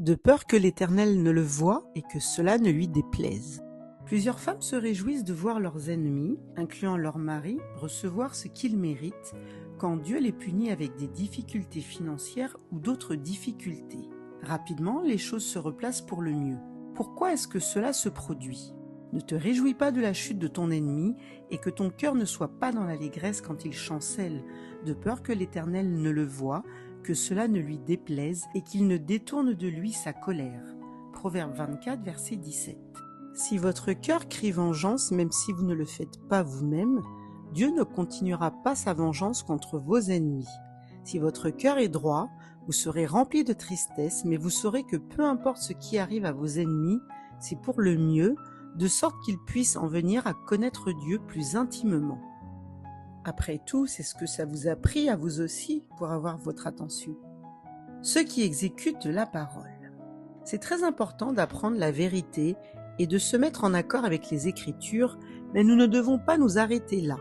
de peur que l'Éternel ne le voie et que cela ne lui déplaise. Plusieurs femmes se réjouissent de voir leurs ennemis, incluant leur mari, recevoir ce qu'ils méritent quand Dieu les punit avec des difficultés financières ou d'autres difficultés. Rapidement, les choses se replacent pour le mieux. Pourquoi est-ce que cela se produit ? Ne te réjouis pas de la chute de ton ennemi et que ton cœur ne soit pas dans l'allégresse quand il chancelle, de peur que l'Éternel ne le voie, que cela ne lui déplaise et qu'il ne détourne de lui sa colère. Proverbe 24, verset 17. Si votre cœur crie vengeance, même si vous ne le faites pas vous-même, Dieu ne continuera pas sa vengeance contre vos ennemis. Si votre cœur est droit, vous serez rempli de tristesse, mais vous saurez que peu importe ce qui arrive à vos ennemis, c'est pour le mieux, de sorte qu'ils puissent en venir à connaître Dieu plus intimement. Après tout, c'est ce que ça vous a pris à vous aussi pour avoir votre attention. Ceux qui exécutent la parole. C'est très important d'apprendre la vérité et de se mettre en accord avec les Écritures, mais nous ne devons pas nous arrêter là.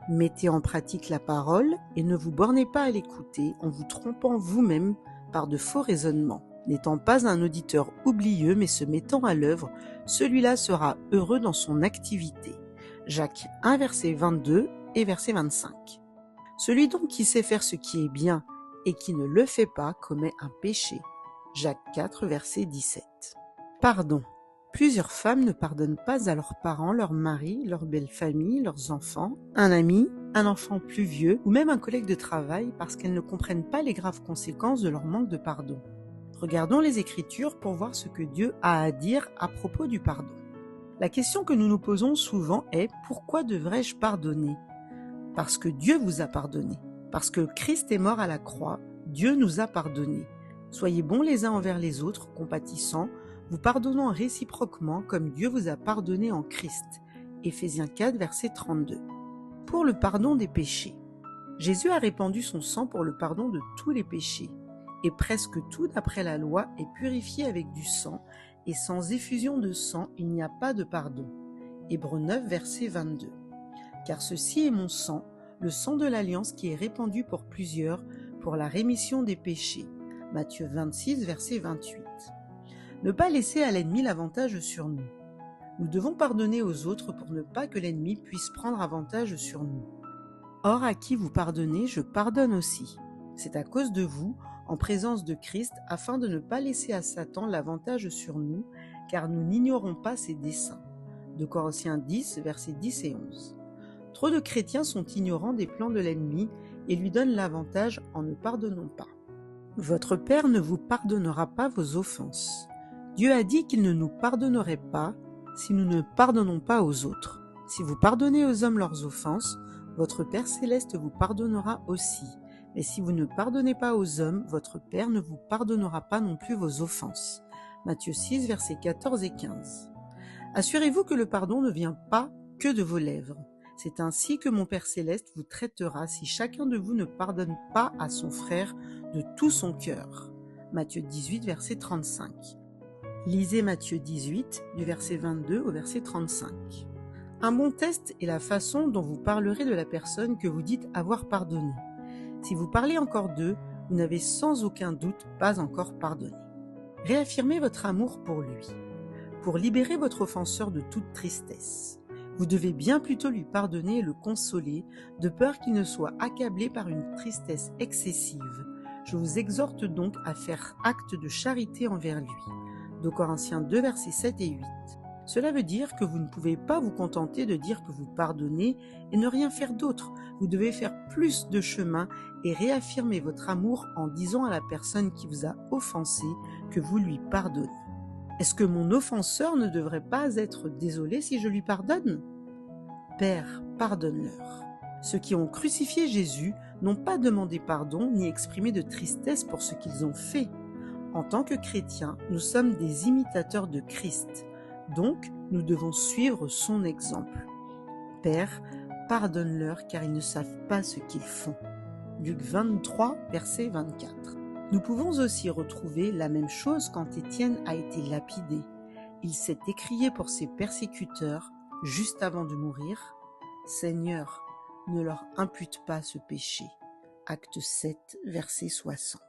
Mettez en pratique la parole et ne vous bornez pas à l'écouter en vous trompant vous-même par de faux raisonnements. N'étant pas un auditeur oublieux mais se mettant à l'œuvre, celui-là sera heureux dans son activité. Jacques 1, verset 22 et verset 25. Celui donc qui sait faire ce qui est bien et qui ne le fait pas commet un péché. Jacques 4, verset 17. Pardon. Plusieurs femmes ne pardonnent pas à leurs parents, leurs maris, leur belle famille, leurs enfants, un ami, un enfant plus vieux ou même un collègue de travail parce qu'elles ne comprennent pas les graves conséquences de leur manque de pardon. Regardons les Écritures pour voir ce que Dieu a à dire à propos du pardon. La question que nous nous posons souvent est « Pourquoi devrais-je pardonner ?» Parce que Dieu vous a pardonné. Parce que Christ est mort à la croix, Dieu nous a pardonné. Soyez bons les uns envers les autres, compatissants, vous pardonnant réciproquement comme Dieu vous a pardonné en Christ. Éphésiens 4, verset 32. Pour le pardon des péchés. Jésus a répandu son sang pour le pardon de tous les péchés. Et presque tout d'après la loi est purifié avec du sang, et sans effusion de sang, il n'y a pas de pardon. Hébreux 9, verset 22. Car ceci est mon sang, le sang de l'alliance qui est répandu pour plusieurs, pour la rémission des péchés. Matthieu 26, verset 28. Ne pas laisser à l'ennemi l'avantage sur nous. Nous devons pardonner aux autres pour ne pas que l'ennemi puisse prendre avantage sur nous. Or, à qui vous pardonnez, je pardonne aussi. C'est à cause de vous, en présence de Christ, afin de ne pas laisser à Satan l'avantage sur nous, car nous n'ignorons pas ses desseins. 2 Corinthiens 10, versets 10 et 11. Trop de chrétiens sont ignorants des plans de l'ennemi et lui donnent l'avantage en ne pardonnant pas. Votre Père ne vous pardonnera pas vos offenses. Dieu a dit qu'il ne nous pardonnerait pas si nous ne pardonnons pas aux autres. Si vous pardonnez aux hommes leurs offenses, votre Père céleste vous pardonnera aussi. Mais si vous ne pardonnez pas aux hommes, votre Père ne vous pardonnera pas non plus vos offenses. Matthieu 6, versets 14 et 15. Assurez-vous que le pardon ne vient pas que de vos lèvres. C'est ainsi que mon Père céleste vous traitera si chacun de vous ne pardonne pas à son frère de tout son cœur. Matthieu 18, verset 35. Lisez Matthieu 18, du verset 22 au verset 35. Un bon test est la façon dont vous parlerez de la personne que vous dites avoir pardonné. Si vous parlez encore d'eux, vous n'avez sans aucun doute pas encore pardonné. Réaffirmez votre amour pour lui. Pour libérer votre offenseur de toute tristesse, vous devez bien plutôt lui pardonner et le consoler, de peur qu'il ne soit accablé par une tristesse excessive. Je vous exhorte donc à faire acte de charité envers lui. 2 Corinthiens 2, versets 7 et 8. Cela veut dire que vous ne pouvez pas vous contenter de dire que vous pardonnez et ne rien faire d'autre. Vous devez faire plus de chemin et réaffirmer votre amour en disant à la personne qui vous a offensé que vous lui pardonnez. Est-ce que mon offenseur ne devrait pas être désolé si je lui pardonne ? Père, pardonne-leur. Ceux qui ont crucifié Jésus n'ont pas demandé pardon ni exprimé de tristesse pour ce qu'ils ont fait. En tant que chrétiens, nous sommes des imitateurs de Christ. Donc, nous devons suivre son exemple. Père, pardonne-leur car ils ne savent pas ce qu'ils font. Luc 23, verset 24. Nous pouvons aussi retrouver la même chose quand Étienne a été lapidé. Il s'est écrié pour ses persécuteurs, juste avant de mourir, « Seigneur, ne leur impute pas ce péché. » Acte 7, verset 60.